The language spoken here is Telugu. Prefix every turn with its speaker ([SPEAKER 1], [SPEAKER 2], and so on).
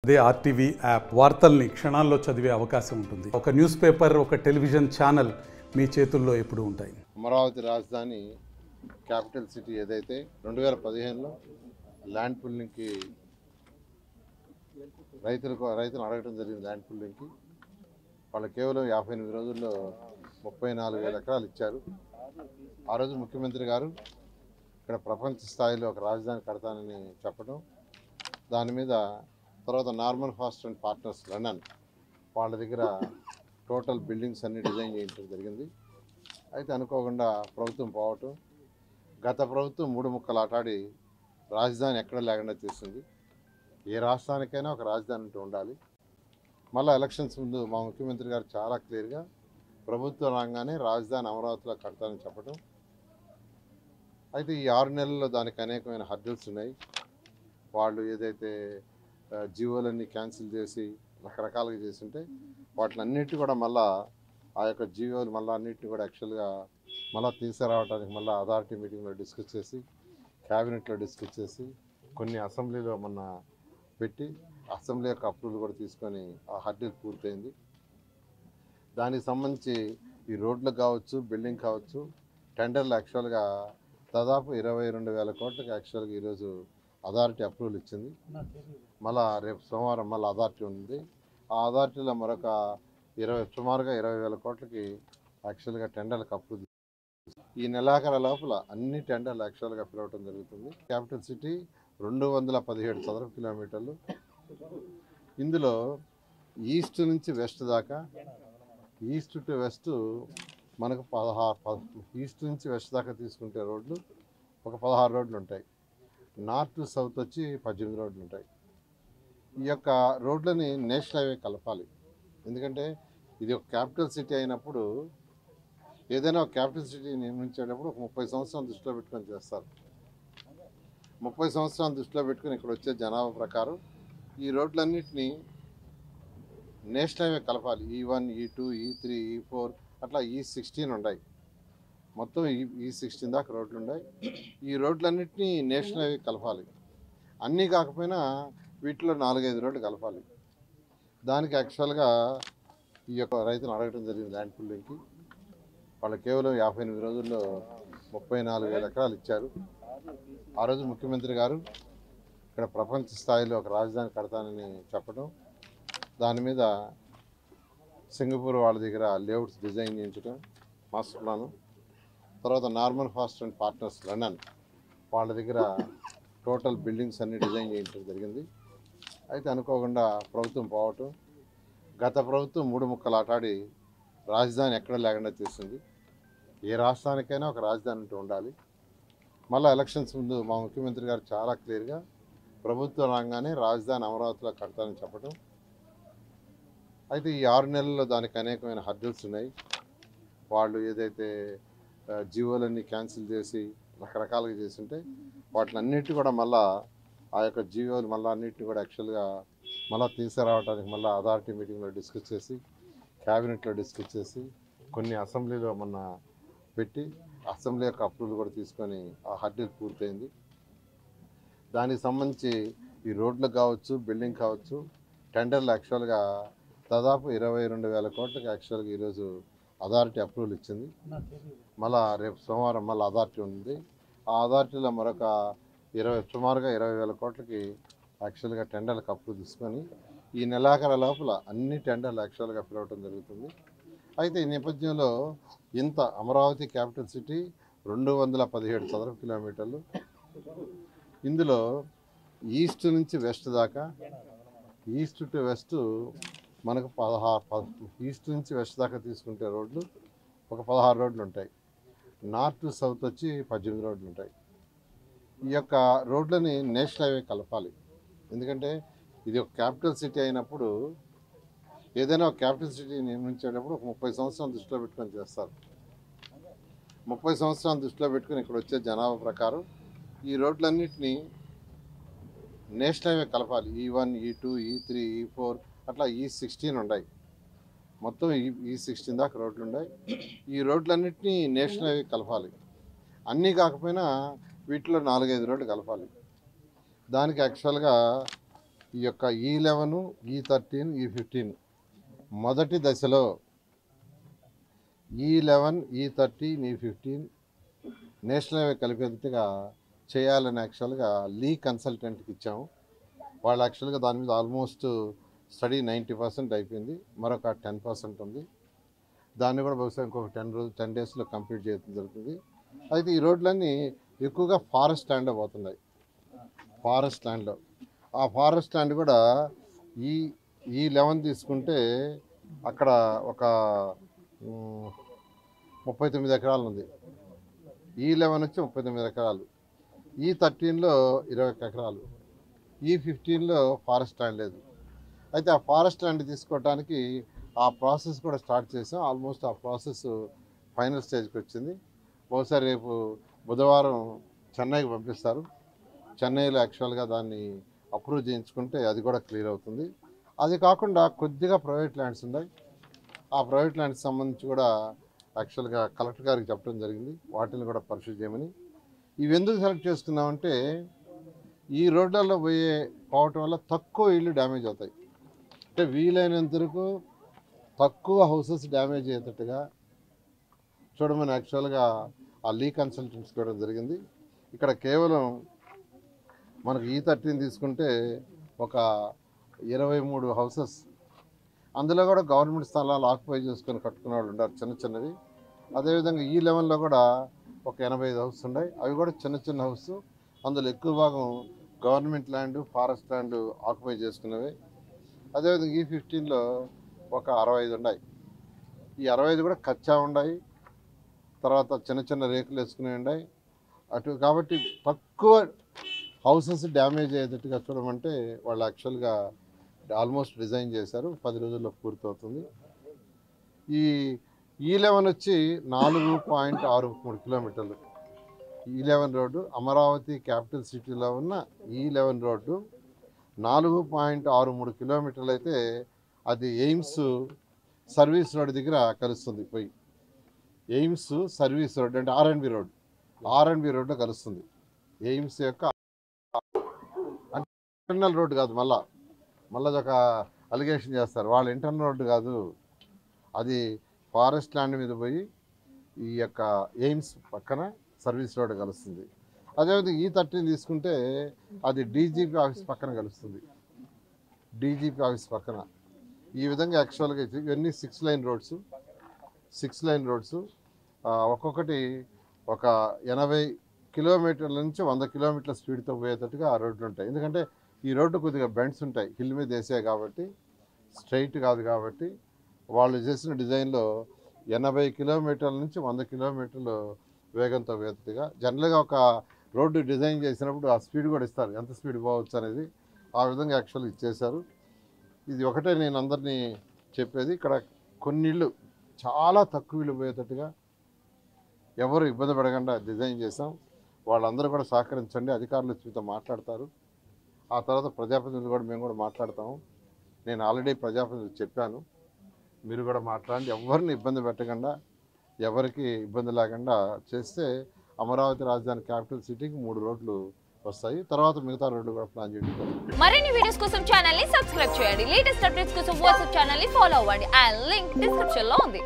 [SPEAKER 1] అదే ఆర్టీవీ యాప్ వార్తల్ని క్షణాల్లో చదివే అవకాశం ఉంటుంది. ఒక న్యూస్ పేపర్, ఒక టెలివిజన్ ఛానల్ మీ చేతుల్లో ఎప్పుడూ ఉంటాయి.
[SPEAKER 2] అమరావతి రాజధాని క్యాపిటల్ సిటీ ఏదైతే 2015లో ల్యాండ్ పుల్లింగ్కి రైతులు అడగడం జరిగింది. ల్యాండ్ పుల్లింగ్కి వాళ్ళు కేవలం 58 రోజుల్లో 34,000 ఎకరాలు ఇచ్చారు. ఆ రోజు ముఖ్యమంత్రి గారు ఇక్కడ ప్రపంచ స్థాయిలో ఒక రాజధాని కడతానని చెప్పడం, దాని మీద తర్వాత Norman fast and partners London వాళ్ళ దగ్గర టోటల్ బిల్డింగ్స్ అన్ని డిజైన్ చేయించడం జరిగింది. అయితే అనుకోకుండా ప్రభుత్వం పోవటం, గత ప్రభుత్వం 3 ముక్కలు ఆటాడి రాజధాని ఎక్కడ లేకుండా చేసింది. ఏ రాష్ట్రానికైనా ఒక రాజధాని అంటూ ఉండాలి. మళ్ళీ ఎలక్షన్స్ ముందు మా ముఖ్యమంత్రి గారు చాలా క్లియర్గా ప్రభుత్వం రాగానే రాజధాని అమరావతిలో కడతానని చెప్పడం. అయితే ఈ 6 నెలల్లో దానికి అనేకమైన హర్డల్స్ ఉన్నాయి. వాళ్ళు ఏదైతే జీవోలన్నీ క్యాన్సిల్ చేసి రకరకాలుగా చేస్తుంటే వాటిని అన్నిటి కూడా మళ్ళీ ఆ యొక్క జీవోలు మళ్ళీ అన్నింటినీ కూడా యాక్చువల్గా మళ్ళీ తీసుకురావడానికి మళ్ళీ అథారిటీ మీటింగ్లో డిస్కస్ చేసి, క్యాబినెట్లో డిస్కస్ చేసి, కొన్ని అసెంబ్లీలో మొన్న పెట్టి అసెంబ్లీ యొక్క అప్రూవల్ కూడా తీసుకొని ఆ హర్డల్ పూర్తయింది. దానికి సంబంధించి ఈ రోడ్లు కావచ్చు, బిల్డింగ్ కావచ్చు, టెండర్లు యాక్చువల్గా దాదాపు 22,000 కోట్లకి యాక్చువల్గా ఈరోజు అథారిటీ అప్రూవల్ ఇచ్చింది. మళ్ళీ రేపు సోమవారం మళ్ళీ అథారిటీ ఉంది. ఆ అథారిటీలో మరొక సుమారుగా 20,000 కోట్లకి యాక్చువల్గా టెండర్లకు అప్రూవల్. ఈ నెలాఖరు లోపల అన్ని టెండర్లు యాక్చువల్గా పిలవటం జరుగుతుంది. క్యాపిటల్ సిటీ 217 చదరపు కిలోమీటర్లు. ఇందులో ఈస్ట్ నుంచి వెస్ట్ దాకా, ఈస్ట్ టు వెస్ట్ మనకు 16 ఈస్ట్ నుంచి వెస్ట్ దాకా తీసుకుంటే రోడ్లు ఒక 16 రోడ్లు ఉంటాయి. నార్త్ టు సౌత్ వచ్చి 18 రోడ్లు ఉంటాయి. ఈ యొక్క రోడ్లని నేషనల్ హైవే కలపాలి. ఎందుకంటే ఇది ఒక క్యాపిటల్ సిటీ అయినప్పుడు ఏదైనా ఒక క్యాపిటల్ సిటీ నిర్మించేటప్పుడు ఒక 30 సంవత్సరాలు దృష్టిలో పెట్టుకొని చేస్తారు. 30 సంవత్సరాలు దృష్టిలో పెట్టుకుని ఇక్కడ వచ్చే జనాభా ప్రకారం ఈ రోడ్లన్నింటినీ నేషనల్ హైవే కలపాలి. E1, E2, E3, E4 అట్లా E16 ఉన్నాయి. మొత్తం E16 దాకా రోడ్లు ఉన్నాయి. ఈ రోడ్లన్నింటినీ నేషనల్ హైవే కలపాలి. అన్నీ కాకపోయినా వీటిలో 4-5 రోడ్లు కలపాలి. దానికి యాక్చువల్గా ఈ యొక్క రైతులు అడగడం జరిగింది. ల్యాండ్ పుల్లింగ్కి వాళ్ళు కేవలం 58 రోజుల్లో 34,000 ఎకరాలు ఇచ్చారు. ఆ రోజు ముఖ్యమంత్రి గారు ఇక్కడ ప్రపంచ స్థాయిలో ఒక రాజధాని కడతానని చెప్పడం, దాని మీద సింగపూర్ వాళ్ళ దగ్గర లేఅవుట్స్ డిజైన్ చేయించడం, మాస్టర్ ప్లాను, తర్వాత Norman fast and partners London వాళ్ళ దగ్గర టోటల్ బిల్డింగ్స్ అన్ని డిజైన్ చేయించడం జరిగింది. అయితే అనుకోకుండా ప్రభుత్వం పోవటం, గత ప్రభుత్వం 3 ముక్కలు ఆటాడి రాజధాని ఎక్కడ లేకుండా చేసింది. ఏ రాష్ట్రానికైనా ఒక రాజధాని అంటూ ఉండాలి. మళ్ళీ ఎలక్షన్స్ ముందు మా ముఖ్యమంత్రి గారు చాలా క్లియర్గా ప్రభుత్వం రాగానే రాజధాని అమరావతిలో కడతానని చెప్పడం. అయితే ఈ 6 నెలల్లో దానికి అనేకమైన హర్డల్స్ ఉన్నాయి. వాళ్ళు ఏదైతే జీవోలన్నీ క్యాన్సిల్ చేసి రకరకాలుగా చేస్తుంటే వాటిని అన్నిటి కూడా మళ్ళీ ఆ యొక్క జీవోలు మళ్ళీ అన్నింటినీ కూడా యాక్చువల్గా మళ్ళీ తీసుకురావడానికి మళ్ళీ అథారిటీ మీటింగ్లో డిస్కస్ చేసి, క్యాబినెట్లో డిస్కస్ చేసి, కొన్ని అసెంబ్లీలో మొన్న పెట్టి అసెంబ్లీ యొక్క అప్రూవల్ కూడా తీసుకొని ఆ హర్డల్ పూర్తయింది. దానికి సంబంధించి ఈ రోడ్లు కావచ్చు, బిల్డింగ్ కావచ్చు, టెండర్లు యాక్చువల్గా దాదాపు 22,000 కోట్లకి యాక్చువల్గా ఈరోజు అథారిటీ అప్రూవల్ ఇచ్చింది. మళ్ళీ రేపు సోమవారం మళ్ళీ అథారిటీ ఉంది. ఆ అథారిటీలో మరొక సుమారుగా 20,000 కోట్లకి యాక్చువల్గా టెండర్లకు అప్రూవల్ తీసుకొని ఈ నెలాఖరు లోపల అన్ని టెండర్లు యాక్చువల్గా పిలవటం జరుగుతుంది. అయితే ఈ నేపథ్యంలో ఇంత అమరావతి క్యాపిటల్ సిటీ 217 చదరపు కిలోమీటర్లు. ఇందులో ఈస్ట్ నుంచి వెస్ట్ దాకా, ఈస్ట్ టు వెస్ట్ మనకు 16 ఈస్ట్ నుంచి వెస్ట్ దాకా తీసుకుంటే రోడ్లు ఒక 16 రోడ్లు ఉంటాయి. నార్త్ టు సౌత్ వచ్చి 18 రోడ్లు ఉంటాయి. ఈ యొక్క రోడ్లని నేషనల్ హైవే కలపాలి. ఎందుకంటే ఇది ఒక క్యాపిటల్ సిటీ అయినప్పుడు ఏదైనా ఒక క్యాపిటల్ సిటీ నిర్మించేటప్పుడు ఒక 30 సంవత్సరాలు దృష్టిలో పెట్టుకొని చేస్తారు. 30 సంవత్సరాలు దృష్టిలో పెట్టుకుని ఇక్కడ వచ్చే జనాభా ప్రకారం ఈ రోడ్లన్నింటినీ నేషనల్ హైవే కలపాలి. E1, E2, E3, E4 అట్లా E16 ఉన్నాయి. మొత్తం E16 దాకా రోడ్లు ఉన్నాయి. ఈ రోడ్లన్నింటినీ నేషనల్ హైవే కలపాలి. అన్నీ కాకపోయినా వీటిలో 4-5 రోడ్లు కలపాలి. దానికి యాక్చువల్గా ఈ యొక్క E11, E13, E15 మొదటి దశలో E11, E13, E15 national highway కలిపేట్టుగా చేయాలని యాక్చువల్గా లీ కన్సల్టెంట్కి ఇచ్చాము. వాళ్ళు యాక్చువల్గా దాని మీద ఆల్మోస్ట్ స్టడీ 90% అయిపోయింది. మరొక 10% ఉంది. దాన్ని కూడా బహుశా ఇంకొక 10 డేస్లో కంప్లీట్ చేయడం జరుగుతుంది. అయితే ఈ రోడ్లన్నీ ఎక్కువగా ఫారెస్ట్ ల్యాండ్లో పోతున్నాయి. ఫారెస్ట్ ల్యాండ్లో ఆ ఫారెస్ట్ ల్యాండ్ కూడా E11 తీసుకుంటే అక్కడ ఒక 39 ఎకరాలు ఉంది. E11 వచ్చి 39 ఎకరాలు, E13లో 21 ఎకరాలు, E15లో ఫారెస్ట్ ల్యాండ్ లేదు. అయితే ఆ ఫారెస్ట్ ల్యాండ్ తీసుకోవడానికి ఆ ప్రాసెస్ కూడా స్టార్ట్ చేసాం. ఆల్మోస్ట్ ఆ ప్రాసెస్ ఫైనల్ స్టేజ్కి వచ్చింది. బహుశా రేపు బుధవారం చెన్నైకి పంపిస్తారు. చెన్నైలో యాక్చువల్గా దాన్ని అప్రూవ్ చేయించుకుంటే అది కూడా క్లియర్ అవుతుంది. అది కాకుండా కొద్దిగా ప్రైవేట్ ల్యాండ్స్ ఉన్నాయి. ఆ ప్రైవేట్ ల్యాండ్స్ సంబంధించి కూడా యాక్చువల్గా కలెక్టర్ గారికి చెప్పడం జరిగింది, వాటిని కూడా పరిశీలి చేయమని. ఇవి ఎందుకు సెలెక్ట్ చేసుకున్నామంటే ఈ రోడ్లలో పోవటం వల్ల తక్కువ ఇళ్ళు డ్యామేజ్ అవుతాయి. అంటే వీలైనంత వరకు తక్కువ హౌసెస్ డ్యామేజ్ అయ్యేటట్టుగా చూడమని యాక్చువల్గా ఆ లీ కన్సల్టెంట్స్ కూడా జరిగింది. ఇక్కడ కేవలం మనకు E13 తీసుకుంటే ఒక 23 హౌసెస్, అందులో కూడా గవర్నమెంట్ స్థలాలు ఆక్యుపై చేసుకొని కట్టుకునే వాళ్ళు ఉన్నారు చిన్న చిన్నవి. అదేవిధంగా E11లో కూడా ఒక 85 హౌస్ ఉన్నాయి. అవి కూడా చిన్న చిన్న హౌస్. అందులో ఎక్కువ భాగం government land, forest land occupy చేసుకునేవి. అదేవిధంగా E15లో ఒక 65 ఉన్నాయి. ఈ 65 కూడా కచ్చా ఉన్నాయి, తర్వాత చిన్న చిన్న రేకులు వేసుకునే ఉన్నాయి అటు. కాబట్టి తక్కువ హౌసెస్ డ్యామేజ్ అయ్యేటట్టుగా చూడమంటే వాళ్ళు యాక్చువల్గా ఆల్మోస్ట్ డిజైన్ చేశారు. 10 రోజుల్లో పూర్తవుతుంది. ఈ E11 వచ్చి 4.63 కిలోమీటర్లు. E11 రోడ్డు అమరావతి క్యాపిటల్ సిటీలో ఉన్న E11 రోడ్డు 4.63 కిలోమీటర్లు అయితే అది ఎయిమ్స్ సర్వీస్ రోడ్ దగ్గర కలుస్తుంది. పోయి ఎయిమ్స్ సర్వీస్ రోడ్ అంటే ఆర్ఎండ్బి రోడ్లో కలుస్తుంది. ఎయిమ్స్ యొక్క ఇంటర్నల్ రోడ్డు కాదు, మళ్ళీ ఒక అలిగేషన్ చేస్తారు, వాళ్ళ ఇంటర్నల్ రోడ్డు కాదు, అది ఫారెస్ట్ ల్యాండ్ మీద పోయి ఈ యొక్క ఎయిమ్స్ పక్కన సర్వీస్ రోడ్ కలుస్తుంది. అదేవిధంగా E13 తీసుకుంటే అది డీజీపీ ఆఫీస్ పక్కన కలుస్తుంది. డీజీపీ ఆఫీస్ పక్కన ఈ విధంగా యాక్చువల్గా ఇవన్నీ 6 లైన్ రోడ్స్ ఒక్కొక్కటి ఒక 80 కిలోమీటర్ల నుంచి 100 కిలోమీటర్ల స్పీడ్తో పోయేటట్టుగా ఆ రోడ్లు ఉంటాయి. ఎందుకంటే ఈ రోడ్డు కొద్దిగా బెండ్స్ ఉంటాయి, హిల్ మీద వేసాయి కాబట్టి, స్ట్రైట్ కాదు కాబట్టి వాళ్ళు చేసిన డిజైన్లో 80 కిలోమీటర్ల నుంచి 100 కిలోమీటర్లు వేగంతో పోయేటట్టుగా. జనరల్గా ఒక రోడ్డు డిజైన్ చేసినప్పుడు ఆ స్పీడ్ కూడా ఇస్తారు, ఎంత స్పీడ్ పోవచ్చు అనేది. ఆ విధంగా యాక్చువల్గా ఇచ్చేశారు. ఇది ఒకటే నేను అందరినీ చెప్పేది, ఇక్కడ కొన్ని ఇళ్ళు చాలా తక్కువ ఇళ్ళు పోయేటట్టుగా ఎవరు ఇబ్బంది పడకుండా డిజైన్ చేసాం. వాళ్ళందరూ కూడా సహకరించండి. అధికారులు మీతో మాట్లాడతారు. ఆ తర్వాత ప్రజాప్రతినిధులు కూడా మేము కూడా మాట్లాడతాము. నేను ఆల్రెడీ ప్రజాప్రతినిధులు చెప్పాను, మీరు కూడా మాట్లాడండి. ఎవరిని ఇబ్బంది పెట్టకుండా, ఎవరికి ఇబ్బంది లేకుండా చేస్తే అమరావతి రాజధాని క్యాపిటల్ సిటీకి 3 రోడ్లు వస్తాయి. తర్వాత మిగతా రోడ్లు కూడా ప్లాన్ చేయడం.
[SPEAKER 3] మరిన్ని వీడియోస్ కోసం ఛానల్ ని సబ్స్క్రైబ్ చేయండి. లేటెస్ట్ అప్డేట్స్ కోసం వాట్సాప్ ఛానల్ ని ఫాలో అవ్వండి. ఆ లింక్ డిస్క్రిప్షన్ లో ఉంది.